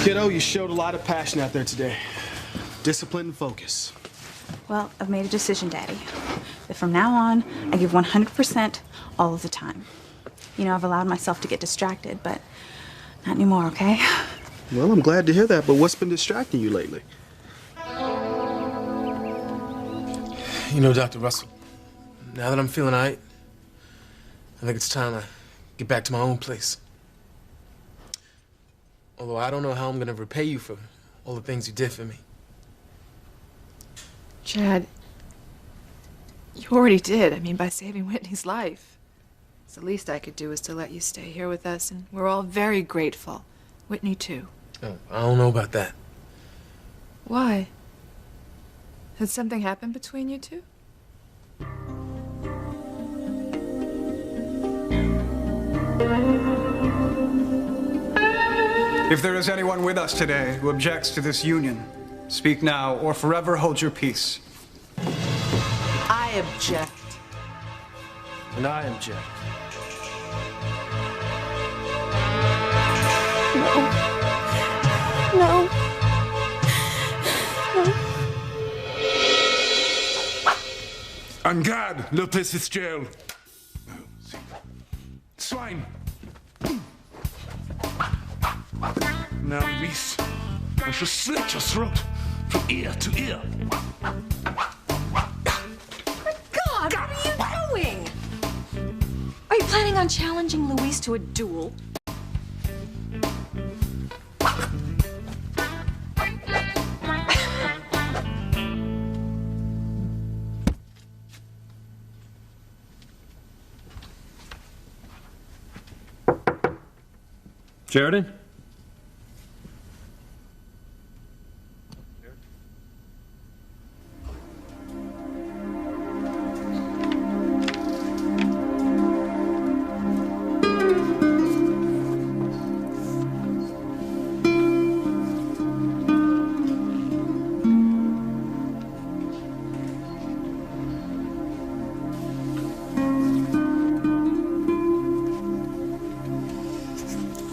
Kiddo, you showed a lot of passion out there today. Discipline and focus. Well, I've made a decision, Daddy. That from now on, I give 100% all of the time. You know, I've allowed myself to get distracted, but not anymore, okay? Well, I'm glad to hear that, but what's been distracting you lately? You know, Dr. Russell, now that I'm feeling all right, I think it's time to get back to my own place. Although I don't know how I'm gonna repay you for all the things you did for me. Chad, you already did. I mean, by saving Whitney's life. So the least I could do is to let you stay here with us, and we're all very grateful. Whitney, too. Oh, I don't know about that. Why? Had something happened between you two? If there is anyone with us today who objects to this union, speak now or forever hold your peace. I object. And I object. No. En garde, le Fitzgerald. Swine. Now, Reese, I shall slit your throat from ear to ear. God, what are you doing? Are you planning on challenging Luis to a duel? Sheridan?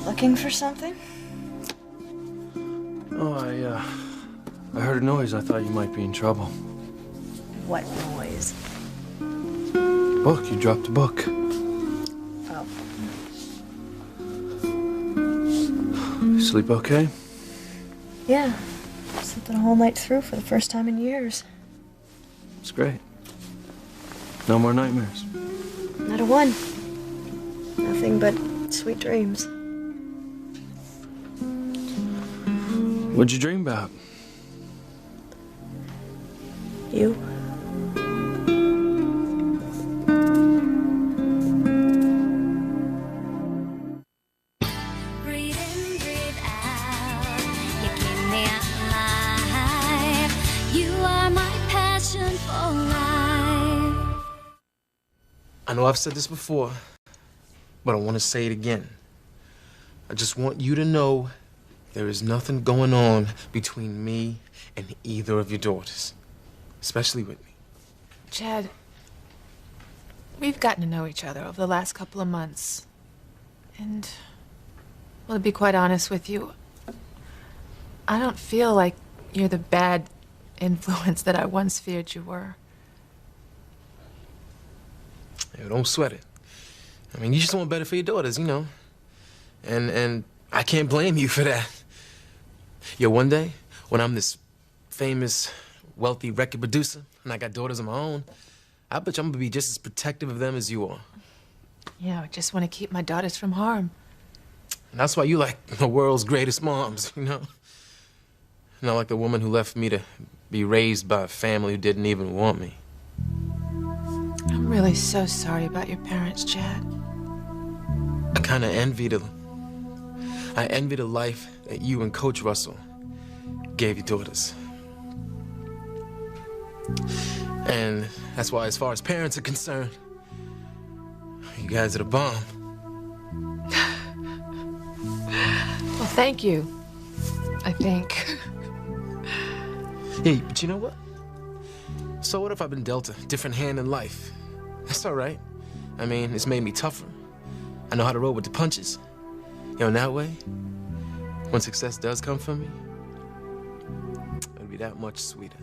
Looking for something? Oh, I heard a noise. I thought you might be in trouble. What noise? Book, you dropped a book. Oh. You sleep okay? Yeah. Sleeping a whole night through for the first time in years. It's great. No more nightmares. Not a one. Nothing but sweet dreams. What'd you dream about? You? Breathe in, breathe out. You keep me alive. You are my passion for life. I know I've said this before, but I want to say it again. I just want you to know there is nothing going on between me and either of your daughters, especially Whitney. Chad, we've gotten to know each other over the last couple of months. And, well, to be quite honest with you, I don't feel like you're the bad influence that I once feared you were. Hey, don't sweat it. I mean, you just want better for your daughters, you know. And I can't blame you for that. Yo, one day, when I'm this famous, wealthy record producer, and I got daughters of my own, I bet you I'm gonna be just as protective of them as you are. Yeah, I just want to keep my daughters from harm. And that's why you like the world's greatest moms, you know? Not like the woman who left me to be raised by a family who didn't even want me. I'm really so sorry about your parents, Chad. I kind of envy the life that you and Coach Russell gave your daughters. And that's why, as far as parents are concerned, you guys are the bomb. Well, thank you, I think. Hey, but you know what? So what if I've been dealt a different hand in life? That's all right. I mean, it's made me tougher. I know how to roll with the punches. You know, in that way, when success does come for me, it'll be that much sweeter.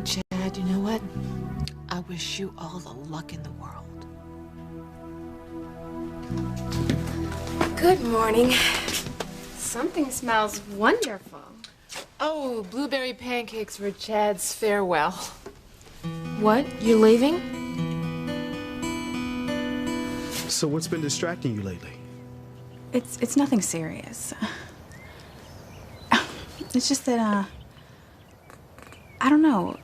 Chad, you know what? I wish you all the luck in the world. Good morning. Something smells wonderful. Oh, blueberry pancakes for Chad's farewell. What? You leaving? So what's been distracting you lately? It's nothing serious. It's just that, I don't know.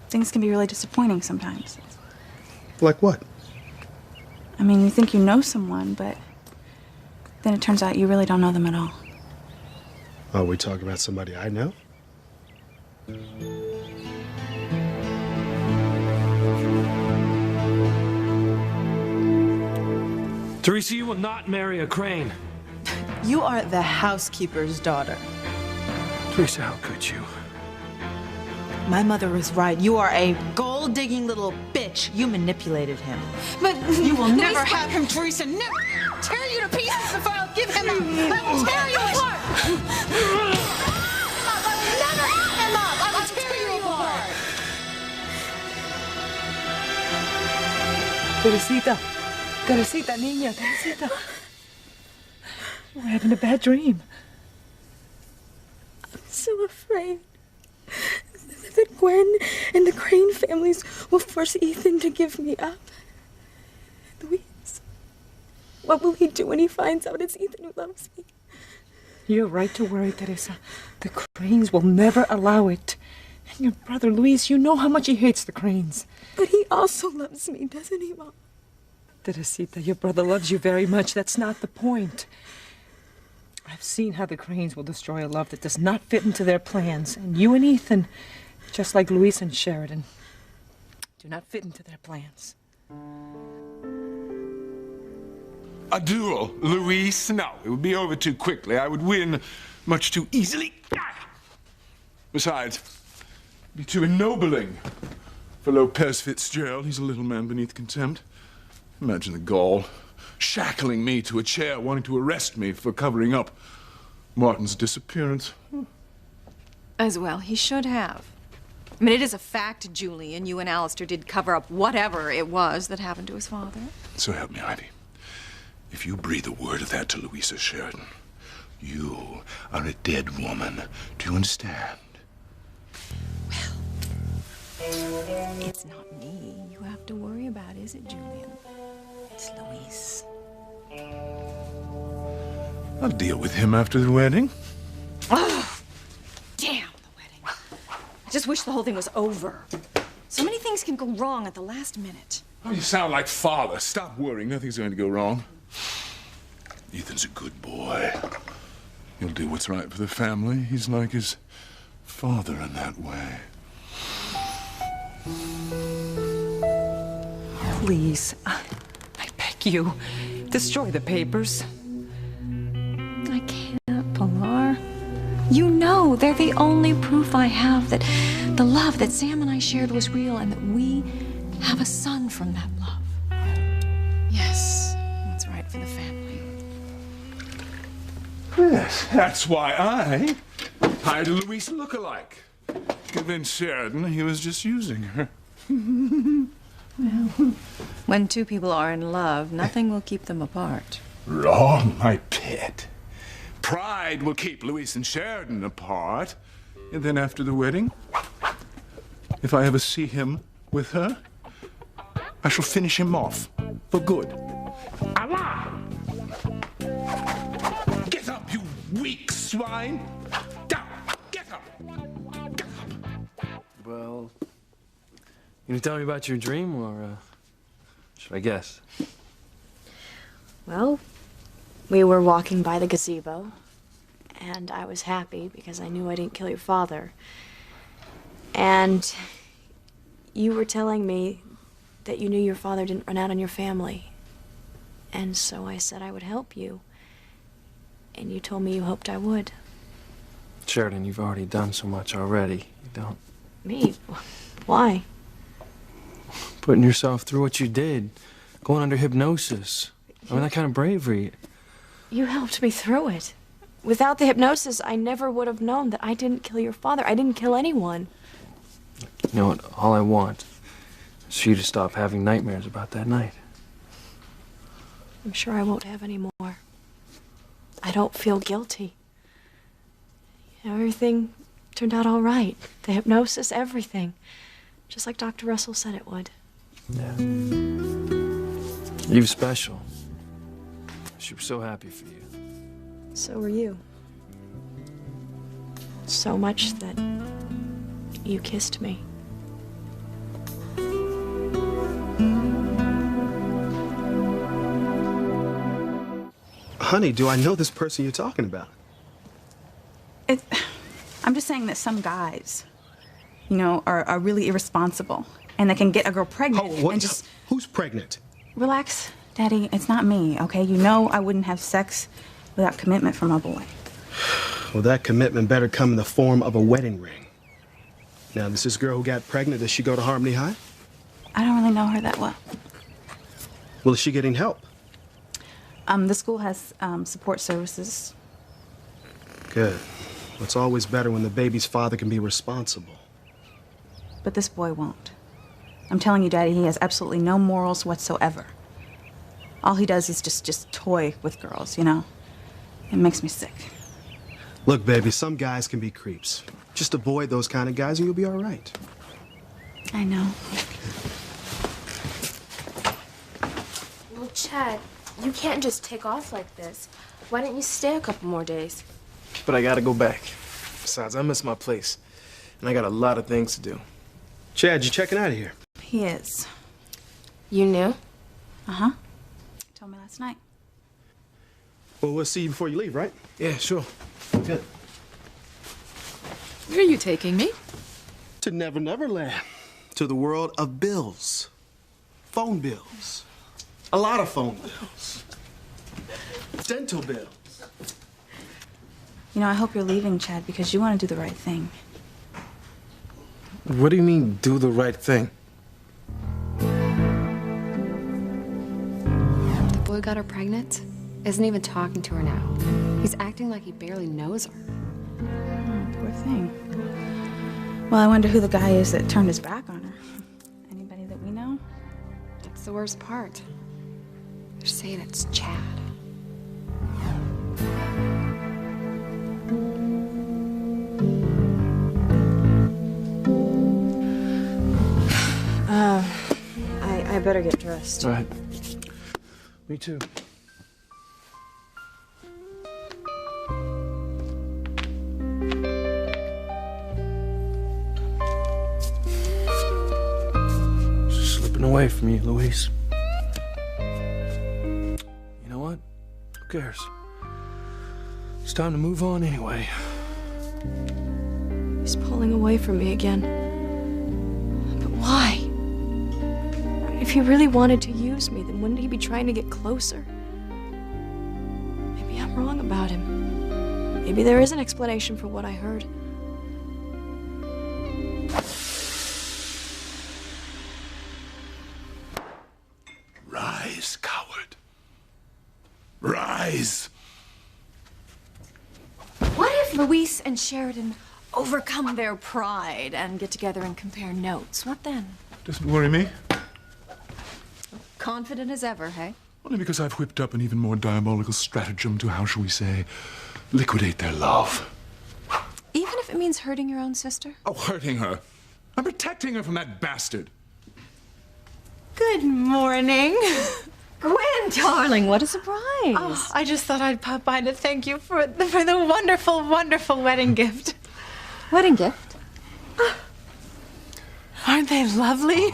Things can be really disappointing sometimes. Like what? I mean, you think you know someone, but then it turns out you really don't know them at all. Are we talking about somebody I know? Teresa, you will not marry a Crane. You are the housekeeper's daughter. Teresa, how could you? My mother was right. You are a gold-digging little bitch. You manipulated him. But You will never have him, Teresa. Never tear you to pieces if I'll give him up. I will tear you apart. I will never give him up. I will tear you apart. Teresita, niña, Teresita. We're having a bad dream. I'm so afraid that Gwen and the Crane families will force Ethan to give me up. Louise, what will he do when he finds out it's Ethan who loves me? You're right to worry, Teresa. The Cranes will never allow it. And your brother, Luis, you know how much he hates the Cranes. But he also loves me, doesn't he, Mom? Teresita, your brother loves you very much. That's not the point. I've seen how the Cranes will destroy a love that does not fit into their plans. And you and Ethan, just like Luis and Sheridan, do not fit into their plans. A duel, Luis? No, it would be over too quickly. I would win much too easily. Besides, it'd be too ennobling for Lopez Fitzgerald. He's a little man beneath contempt. Imagine the gall, shackling me to a chair, wanting to arrest me for covering up Martin's disappearance. As well, he should have. I mean, it is a fact, Julian, you and Alistair did cover up whatever it was that happened to his father. So help me, Ivy. If you breathe a word of that to Louisa Sheridan, you are a dead woman. Do you understand? It's not me you have to worry about, is it, Julian? It's Luis. I'll deal with him after the wedding. Oh, damn the wedding. I just wish the whole thing was over. So many things can go wrong at the last minute. Oh, you sound like father. Stop worrying. Nothing's going to go wrong. Ethan's a good boy. He'll do what's right for the family. He's like his father in that way. Please, I beg you, destroy the papers. I can't, Pilar. You know they're the only proof I have that the love that Sam and I shared was real and that we have a son from that love. Yes, what's right for the family. Yes, that's why I hired a Louisa lookalike. Convinced Sheridan he was just using her. When two people are in love, nothing will keep them apart. Wrong, my pet. Pride will keep Louise and Sheridan apart. And then after the wedding, if I ever see him with her, I shall finish him off for good. Allah! Get up, you weak swine! Down! Get up! Get up! Well, you gonna tell me about your dream, or should I guess? Well, we were walking by the gazebo, and I was happy because I knew I didn't kill your father. And you were telling me that you knew your father didn't run out on your family. And so I said I would help you. And you told me you hoped I would. Sheridan, you've already done so much already. You don't. Me? Why? Putting yourself through what you did, going under hypnosis. I mean, that kind of bravery. You helped me through it. Without the hypnosis, I never would have known that I didn't kill your father. I didn't kill anyone. You know what? All I want is for you to stop having nightmares about that night. I'm sure I won't have any more. I don't feel guilty. Everything turned out all right. The hypnosis, everything. Just like Dr. Russell said it would. Yeah. You're special. She was so happy for you. So were you. So much that you kissed me. Honey, do I know this person you're talking about? I'm just saying that some guys, you know, are really irresponsible. And they can get a girl pregnant and just... Who's pregnant? Relax, Daddy. It's not me, okay? You know I wouldn't have sex without commitment from a boy. Well, that commitment better come in the form of a wedding ring. Now, does this girl who got pregnant, does she go to Harmony High? I don't really know her that well. Well, is she getting help? The school has support services. Good. Well, it's always better when the baby's father can be responsible. But this boy won't. I'm telling you, Daddy, he has absolutely no morals whatsoever. All he does is just toy with girls, you know? It makes me sick. Look, baby, some guys can be creeps. Just avoid those kind of guys and you'll be all right. I know. Well, Chad, you can't just take off like this. Why don't you stay a couple more days? But I gotta go back. Besides, I miss my place. And I got a lot of things to do. Chad, you checking out of here? He is. You knew? Uh-huh. Told me last night. Well, we'll see you before you leave, right? Yeah, sure. Good. Where are you taking me? To Never Never Land. To the world of bills. Phone bills. A lot of phone bills. Dental bills. You know, I hope you're leaving, Chad, because you want to do the right thing. What do you mean, do the right thing? The boy got her pregnant. Isn't even talking to her now. He's acting like he barely knows her. Oh, poor thing. Well, I wonder who the guy is that turned his back on her. Anybody that we know? That's the worst part. They're saying it's Chad. I better get dressed. All right. Me too. Slipping away from you, Louise. You know what? Who cares? It's time to move on anyway. He's pulling away from me again. But why? If he really wanted to use me, then wouldn't he be trying to get closer? Maybe I'm wrong about him. Maybe there is an explanation for what I heard. Rise, coward. Rise. What if Luis and Sheridan overcome their pride and get together and compare notes? What then? Doesn't worry me. Confident as ever, hey? Only because I've whipped up an even more diabolical stratagem to, how shall we say, liquidate their love. Even if it means hurting your own sister? Oh, hurting her. I'm protecting her from that bastard. Good morning. Gwen, darling, what a surprise. Oh, I just thought I'd pop by to thank you for the wonderful, wonderful wedding gift. Wedding gift? Aren't they lovely?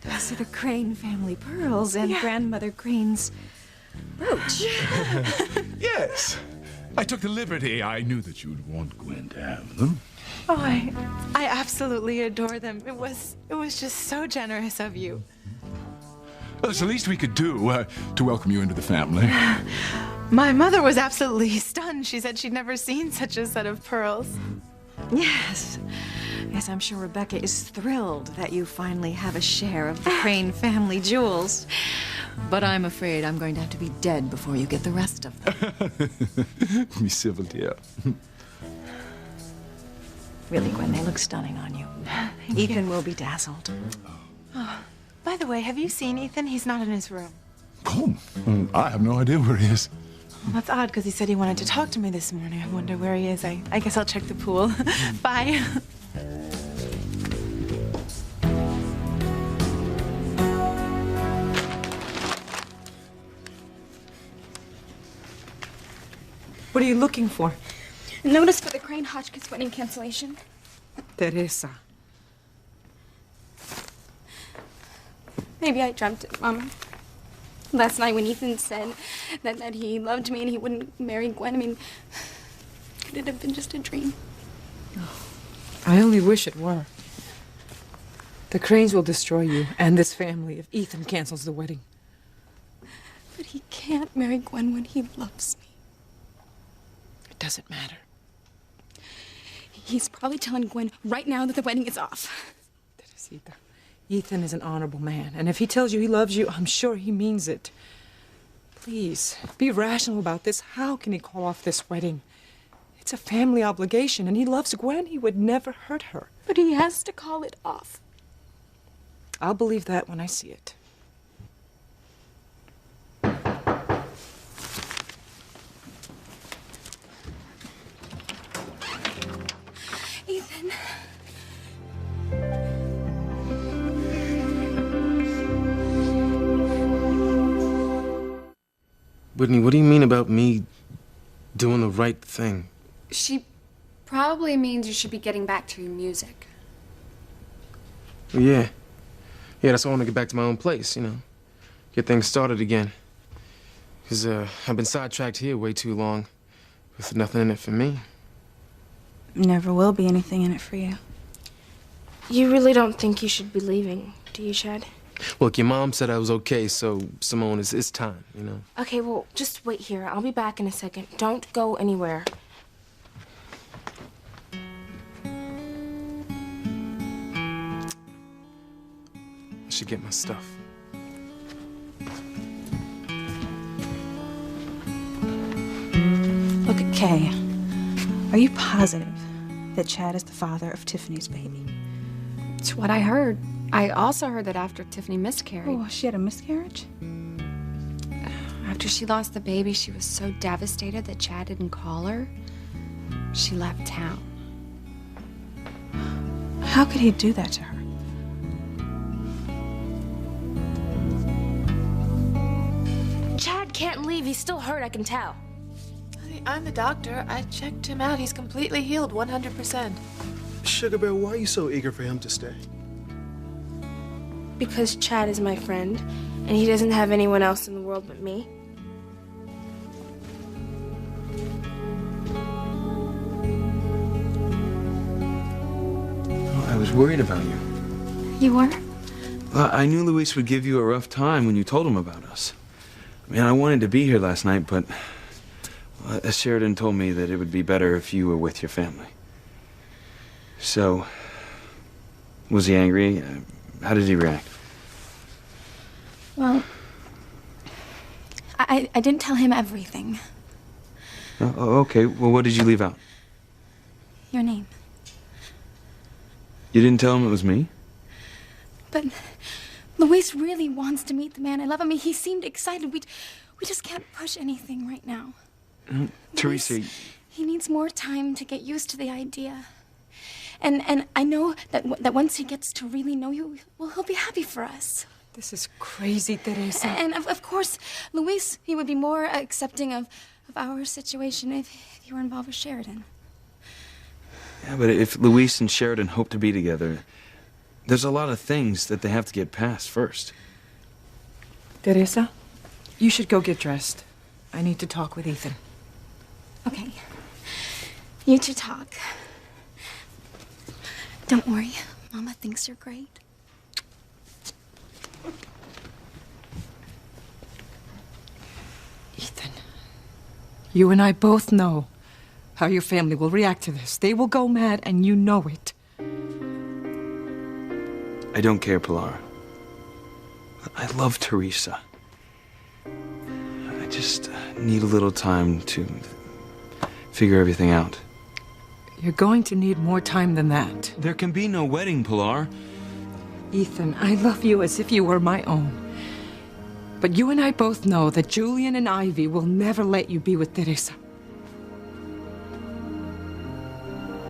Those are the Crane family pearls and Grandmother Crane's brooch. Yes. I took the liberty. I knew that you'd want Gwen to have them. Oh, I absolutely adore them. It was just so generous of you. Well, it's the least we could do to welcome you into the family. My mother was absolutely stunned. She said she'd never seen such a set of pearls. Yes. Yes, I'm sure Rebecca is thrilled that you finally have a share of the Crane family jewels. But I'm afraid I'm going to have to be dead before you get the rest of them. Be civil, dear. Really, Gwen, they look stunning on you. Ethan will be dazzled. Oh, by the way, have you seen Ethan? He's not in his room. Oh, I have no idea where he is. Well, that's odd because he said he wanted to talk to me this morning. I wonder where he is. I guess I'll check the pool. Bye. What are you looking for? Notice for the Crane Hotchkiss wedding cancellation. Teresa. Maybe I dreamt it, Mama. Last night when Ethan said that he loved me and he wouldn't marry Gwen, I mean, could it have been just a dream? I only wish it were. The Cranes will destroy you and this family if Ethan cancels the wedding. But he can't marry Gwen when he loves me. It doesn't matter. He's probably telling Gwen right now that the wedding is off. Teresita, Ethan is an honorable man, and if he tells you he loves you, I'm sure he means it. Please, be rational about this. How can he call off this wedding? It's a family obligation, and he loves Gwen. He would never hurt her. But he has to call it off. I'll believe that when I see it. Ethan. Whitney, what do you mean about me doing the right thing? She probably means you should be getting back to your music. Yeah. Yeah, that's why I want to get back to my own place, you know. Get things started again. Because I've been sidetracked here way too long with nothing in it for me. Never will be anything in it for you. You really don't think you should be leaving, do you, Chad? Look, your mom said I was okay, so, Simone, it's time, you know? Okay, well, just wait here. I'll be back in a second. Don't go anywhere. I should get my stuff. Look at Kay. Are you positive that Chad is the father of Tiffany's baby? It's what I heard. I also heard that after Tiffany miscarried. Oh, she had a miscarriage? After she lost the baby, she was so devastated that Chad didn't call her. She left town. How could he do that to her? Chad can't leave. He's still hurt, I can tell. I'm the doctor. I checked him out. He's completely healed, 100%. Sugar Bear, why are you so eager for him to stay? Because Chad is my friend, and he doesn't have anyone else in the world but me. Oh, I was worried about you. You were? Well, I knew Luis would give you a rough time when you told him about us. I mean, I wanted to be here last night, but Sheridan told me that it would be better if you were with your family. So, was he angry? How did he react? Well, I didn't tell him everything. Oh, okay. Well, what did you leave out? Your name. You didn't tell him it was me? But Luis really wants to meet the man I love. I mean, he seemed excited. We just can't push anything right now. Teresa. He needs more time to get used to the idea. And I know that once he gets to really know you, well, he'll be happy for us. This is crazy, Teresa. And of course, Luis, he would be more accepting of our situation if you were involved with Sheridan. Yeah, but if Luis and Sheridan hope to be together, there's a lot of things that they have to get past first. Teresa, you should go get dressed. I need to talk with Ethan. Okay. You two talk. Don't worry. Mama thinks you're great. Ethan, you and I both know how your family will react to this. They will go mad, and you know it. I don't care, Pilar. I love Teresa. I just need a little time to figure everything out. You're going to need more time than that. There can be no wedding, Pilar. Ethan, I love you as if you were my own. But you and I both know that Julian and Ivy will never let you be with Teresa.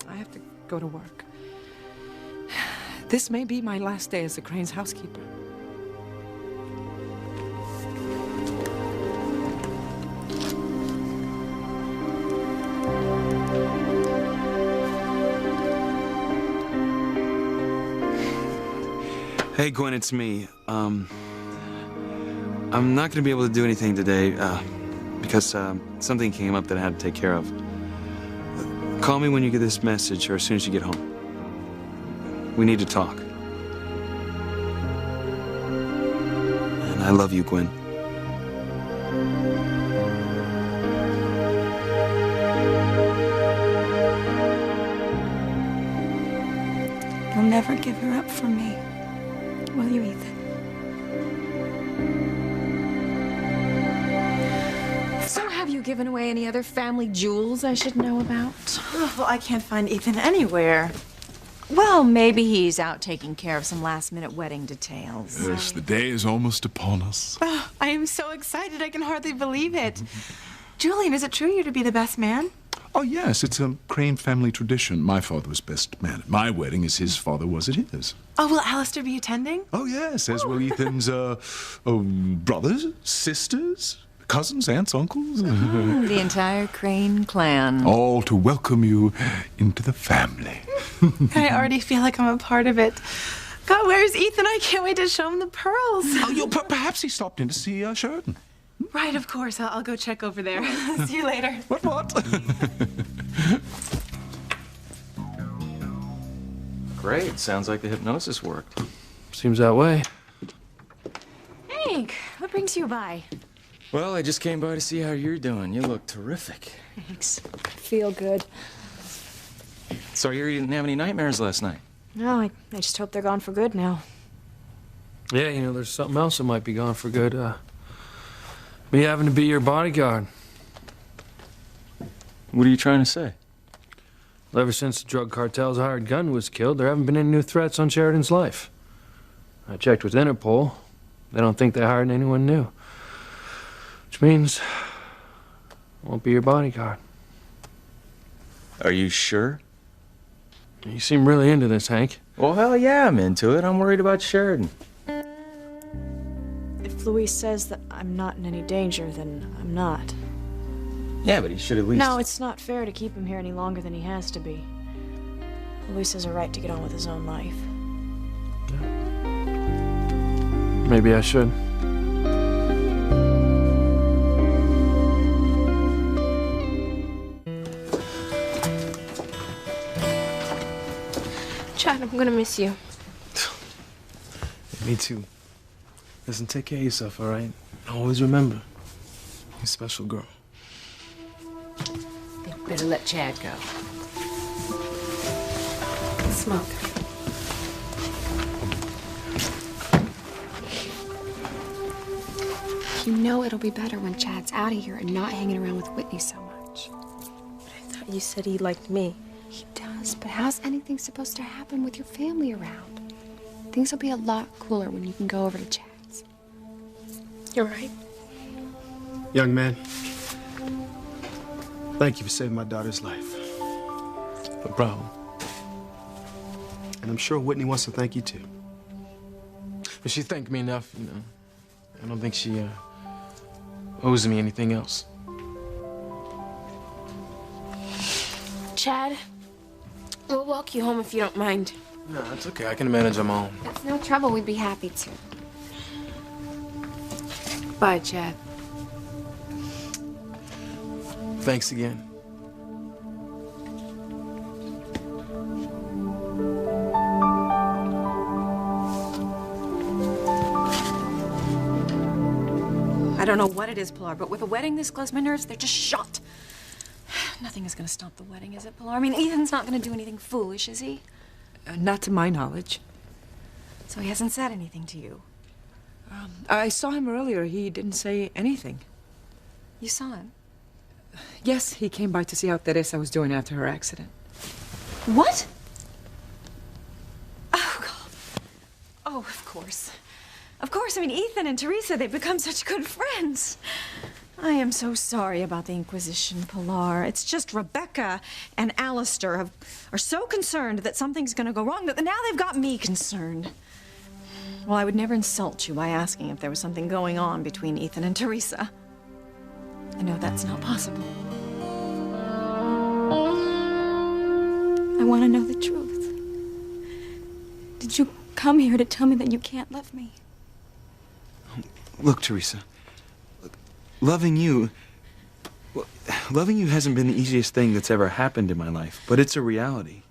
I have to go to work. This may be my last day as the Crane's housekeeper. Hey, Gwen, it's me. I'm not gonna be able to do anything today, because something came up that I had to take care of. Call me when you get this message or as soon as you get home. We need to talk. And I love you, Gwen. You'll never give her up for me, will you, Ethan? So have you given away any other family jewels I should know about? Oh, well, I can't find Ethan anywhere. Well, maybe he's out taking care of some last-minute wedding details. Yes, the day is almost upon us. Oh, I am so excited. I can hardly believe it. Julian, is it true you're to be the best man? Oh, yes, it's a Crane family tradition. My father was best man at my wedding as his father was at his. Oh, will Alistair be attending? Oh, yes, as will Ethan's brothers, sisters, cousins, aunts, uncles. The entire Crane clan. All to welcome you into the family. I already feel like I'm a part of it. God, where's Ethan? I can't wait to show him the pearls. Oh, perhaps he stopped in to see Sheridan. Right, of course. I'll go check over there. See you later. What? Great. Sounds like the hypnosis worked. Seems that way. Hank, what brings you by? Well, I just came by to see how you're doing. You look terrific. Thanks. I feel good. Sorry you didn't have any nightmares last night. No, I just hope they're gone for good now. Yeah, you know, there's something else that might be gone for good. Me having to be your bodyguard. What are you trying to say? Well, ever since the drug cartel's hired gun was killed, there haven't been any new threats on Sheridan's life. I checked with Interpol. They don't think they hired anyone new. Which means I won't be your bodyguard. Are you sure? You seem really into this, Hank. Well, hell yeah, I'm into it. I'm worried about Sheridan. If Luis says that I'm not in any danger, then I'm not. Yeah, but he should at least... No, it's not fair to keep him here any longer than he has to be. Luis has a right to get on with his own life. Maybe I should. Chad, I'm gonna miss you. Me too. Listen, take care of yourself, all right? Always remember, you're a special girl. You better let Chad go. Smoke. You know it'll be better when Chad's out of here and not hanging around with Whitney so much. I thought you said he liked me. He does, but how's anything supposed to happen with your family around? Things will be a lot cooler when you can go over to Chad's. You're right. Young man, thank you for saving my daughter's life. No problem. And I'm sure Whitney wants to thank you too. But she thanked me enough, you know. I don't think she owes me anything else. Chad, we'll walk you home if you don't mind. No, that's okay. I can manage them all. It's no trouble. We'd be happy to. Bye, Chad. Thanks again. I don't know what it is, Pilar, but with a wedding this close, my nerves, they're just shot. Nothing is gonna stop the wedding, is it, Pilar? I mean, Ethan's not gonna do anything foolish, is he? Not to my knowledge. So he hasn't said anything to you? I saw him earlier. He didn't say anything. You saw him? Yes, he came by to see how Teresa was doing after her accident. What? Oh, God. Oh, of course. Of course. I mean, Ethan and Teresa, they've become such good friends. I am so sorry about the Inquisition, Pilar. It's just Rebecca and Alistair are so concerned that something's going to go wrong that now they've got me concerned. Well, I would never insult you by asking if there was something going on between Ethan and Teresa. I know that's not possible. I want to know the truth. Did you come here to tell me that you can't love me? Look, Teresa. Look, loving you hasn't been the easiest thing that's ever happened in my life, but it's a reality.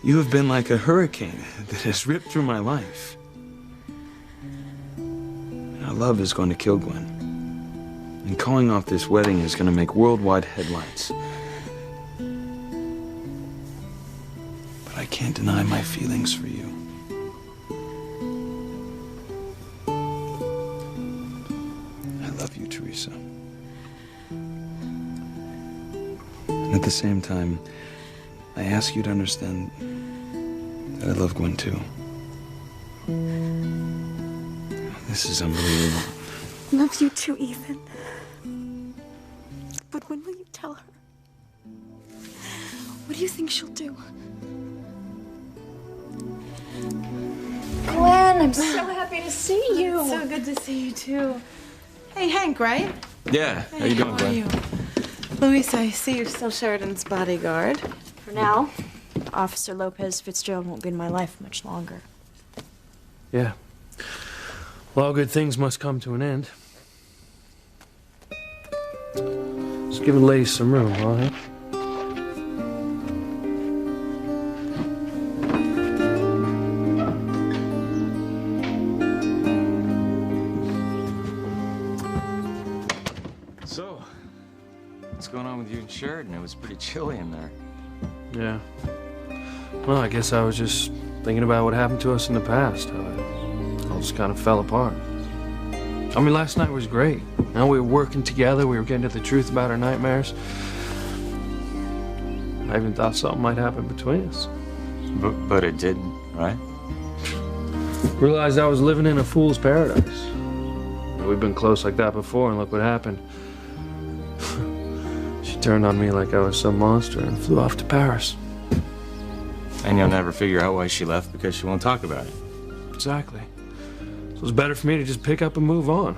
You have been like a hurricane that has ripped through my life. Our love is going to kill Gwen. And calling off this wedding is going to make worldwide headlines. But I can't deny my feelings for you. I love you, Teresa. And at the same time, I ask you to understand that I love Gwen too. This is unbelievable. Love you too, Ethan. But when will you tell her? What do you think she'll do? Gwen, I'm so happy to see you. It's so good to see you too. Hey, Hank, right? Yeah, how you doing, Gwen? Luis, I see you're still Sheridan's bodyguard. For now, Officer Lopez Fitzgerald won't be in my life much longer. Yeah. Well, all good things must come to an end. Just give the ladies some room, all right? So, what's going on with you and Sheridan? It was pretty chilly in there. Yeah. Well, I guess I was just thinking about what happened to us in the past. How it all just kind of fell apart. I mean, last night was great. Now we were working together. We were getting to the truth about our nightmares. I even thought something might happen between us. But it didn't, right? Realized I was living in a fool's paradise. We've been close like that before, and look what happened. She turned on me like I was some monster and flew off to Paris. And you'll never figure out why she left because she won't talk about it. Exactly. So it's better for me to just pick up and move on.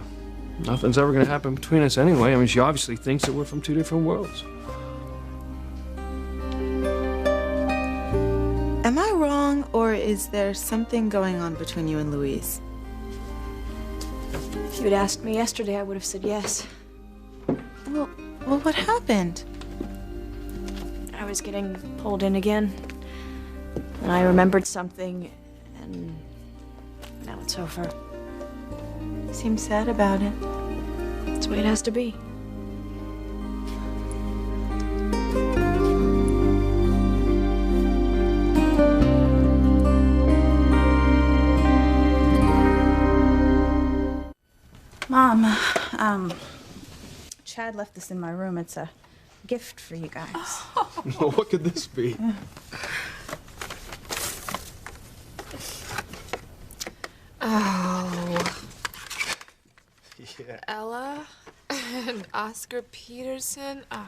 Nothing's ever gonna happen between us anyway. I mean, she obviously thinks that we're from two different worlds. Am I wrong, or is there something going on between you and Louise? If you had asked me yesterday, I would have said yes. Well, what happened? I was getting pulled in again, and I remembered something, and now it's over. You seem sad about it. That's the way it has to be. Mom, Chad left this in my room. It's a gift for you guys. Well, what could this be? Oh. Yeah. Ella and Oscar Peterson. Oh,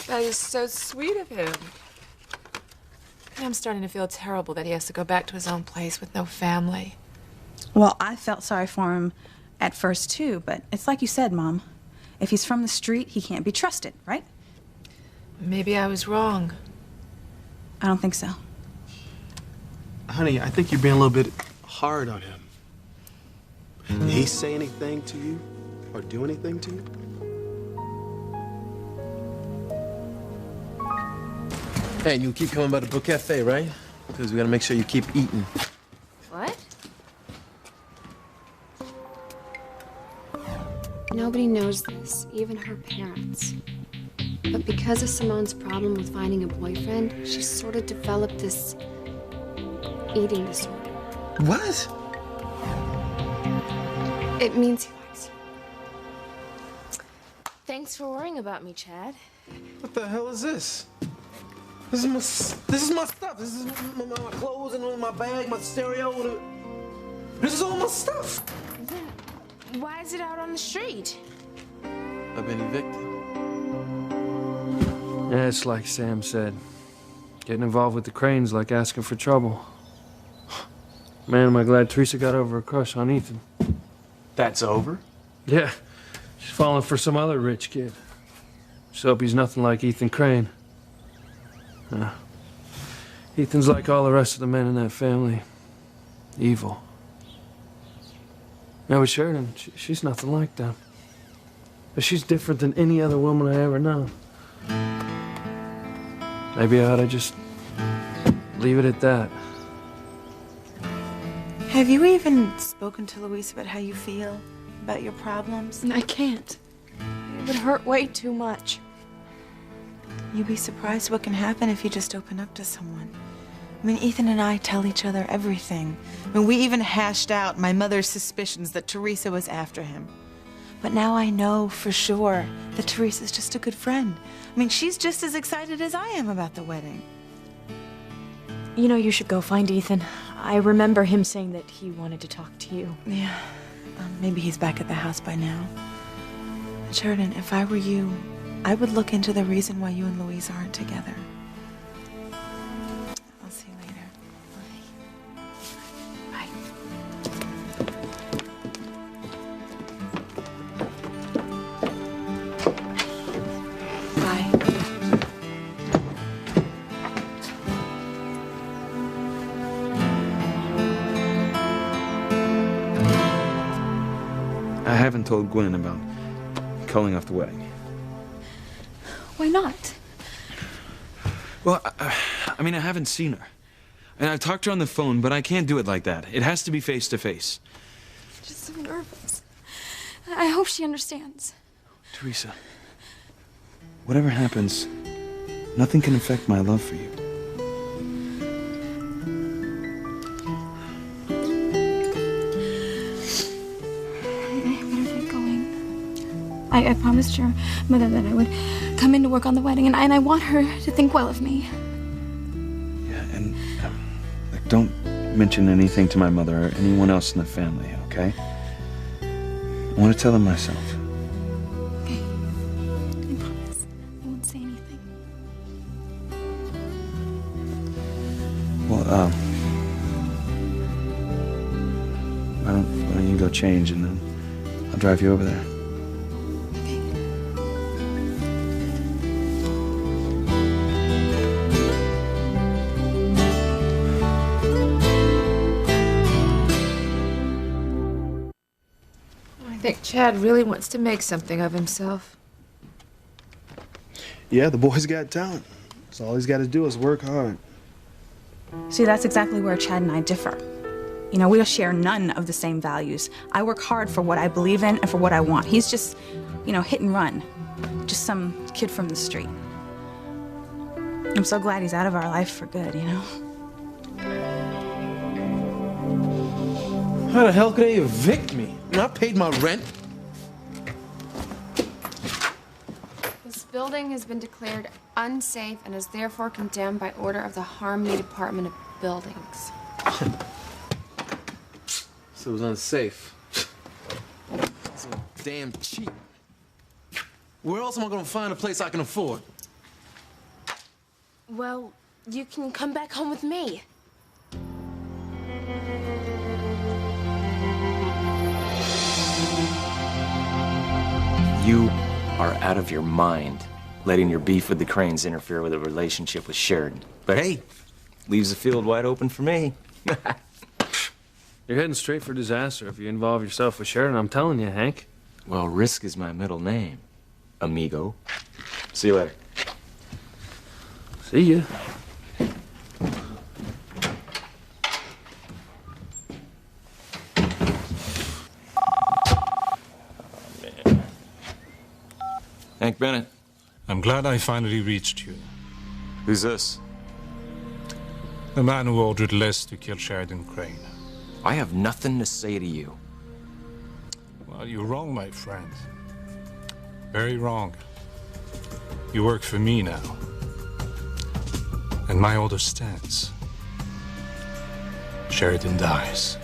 that is so sweet of him. And I'm starting to feel terrible that he has to go back to his own place with no family. Well, I felt sorry for him at first, too, but it's like you said, Mom. If he's from the street, he can't be trusted, right? Maybe I was wrong. I don't think so. Honey, I think you're being a little bit hard on him. Did he say anything to you or do anything to you? Hey, and you keep coming by the book cafe, right? Because we gotta make sure you keep eating. What? Nobody knows this, even her parents. But because of Simone's problem with finding a boyfriend, she's sort of developed this eating disorder. What? It means he likes you. Thanks for worrying about me, Chad. What the hell is this? This is my stuff. This is my clothes and my bag, my stereo. This is all my stuff. Then why is it out on the street? I've been evicted. Yeah, it's like Sam said. Getting involved with the Cranes like asking for trouble. Man, am I glad Teresa got over her crush on Ethan. That's over? Yeah. She's falling for some other rich kid. Just hope he's nothing like Ethan Crane. Ethan's like all the rest of the men in that family. Evil. Now with Sheridan, she's nothing like them. But she's different than any other woman I ever known. Maybe I ought to just leave it at that. Have you even spoken to Luis about how you feel? About your problems? I can't. It would hurt way too much. You'd be surprised what can happen if you just open up to someone. I mean, Ethan and I tell each other everything. I mean, we even hashed out my mother's suspicions that Teresa was after him. But now I know for sure that Teresa's just a good friend. I mean, she's just as excited as I am about the wedding. You know, you should go find Ethan. I remember him saying that he wanted to talk to you. Yeah, maybe he's back at the house by now. Sheridan, if I were you, I would look into the reason why you and Louise aren't together. I'll see you later. Bye. Bye. I haven't told Gwen about calling off the wedding. Why not? Well, I mean, I haven't seen her. And I've talked to her on the phone, but I can't do it like that. It has to be face to face. Just so nervous. I hope she understands. Teresa, whatever happens, nothing can affect my love for you. I better get going. I promised your mother that I would come in to work on the wedding, and I want her to think well of me. Yeah, and like, don't mention anything to my mother or anyone else in the family, okay? I want to tell them myself. Okay. I promise. I won't say anything. Well, why don't you go change and then I'll drive you over there. I think Chad really wants to make something of himself. Yeah, the boy's got talent. So all he's got to do is work hard. See, that's exactly where Chad and I differ. You know, we share none of the same values. I work hard for what I believe in and for what I want. He's just, you know, hit and run. Just some kid from the street. I'm so glad he's out of our life for good, you know? How the hell could they evict me? I paid my rent. This building has been declared unsafe and is therefore condemned by order of the Harmony Department of Buildings. So it was unsafe. So damn cheap. Where else am I gonna find a place I can afford? Well, you can come back home with me. You are out of your mind, letting your beef with the Cranes interfere with a relationship with Sheridan. But hey, leaves the field wide open for me. You're heading straight for disaster if you involve yourself with Sheridan, I'm telling you, Hank. Well, risk is my middle name, amigo. See you later. See ya. Hank Bennett. I'm glad I finally reached you. Who's this? The man who ordered Les to kill Sheridan Crane. I have nothing to say to you. Well, you're wrong, my friend. Very wrong. You work for me now. And my order stands. Sheridan dies.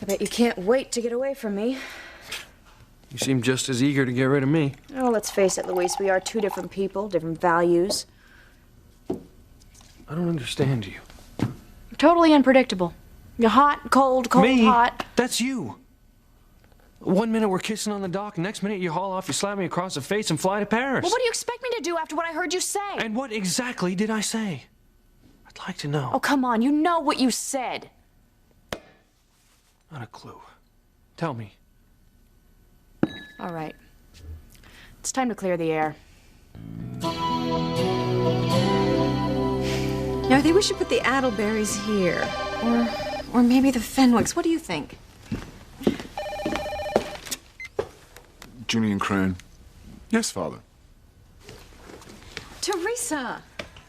I bet you can't wait to get away from me. You seem just as eager to get rid of me. Oh, let's face it, Luis, we are two different people, different values. I don't understand you. You're totally unpredictable. You're hot, cold, cold, Me? hot. That's you. 1 minute we're kissing on the dock, next minute you haul off, you slap me across the face and fly to Paris. Well, what do you expect me to do after what I heard you say? And what exactly did I say? I'd like to know. Oh, come on, you know what you said. Not a clue. Tell me. All right. It's time to clear the air. Now, I think we should put the Addleberries here. Or maybe the Fenwicks. What do you think? Julian Crane. Yes, Father. Teresa!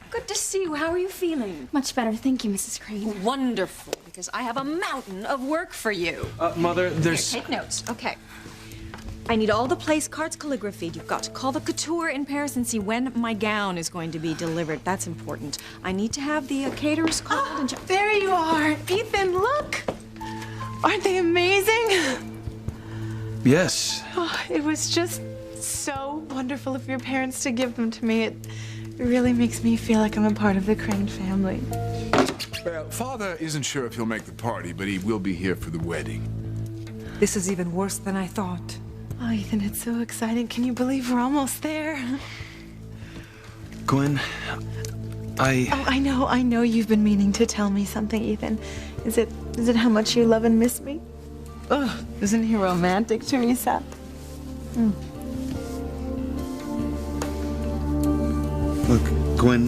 Good to see you. How are you feeling? Much better, thank you, Mrs. Crane. Wonderful, because I have a mountain of work for you. Mother, there's... Here, take notes. Okay. I need all the place cards calligraphied. You've got to call the couture in Paris and see when my gown is going to be delivered. That's important. I need to have the caterers called and... There you are. Ethan, look. Aren't they amazing? Yes. Oh, it was just so wonderful of your parents to give them to me. It really makes me feel like I'm a part of the Crane family. Well, Father isn't sure if he'll make the party, but he will be here for the wedding. This is even worse than I thought. Oh, Ethan, it's so exciting. Can you believe we're almost there? Gwen, Oh, I know you've been meaning to tell me something, Ethan. Is it how much you love and miss me? Oh, isn't he romantic, Teresa? Look, Gwen,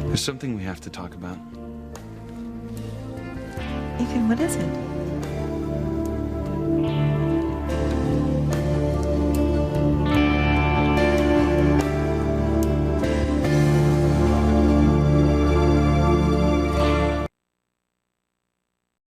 there's something we have to talk about. Ethan, what is it?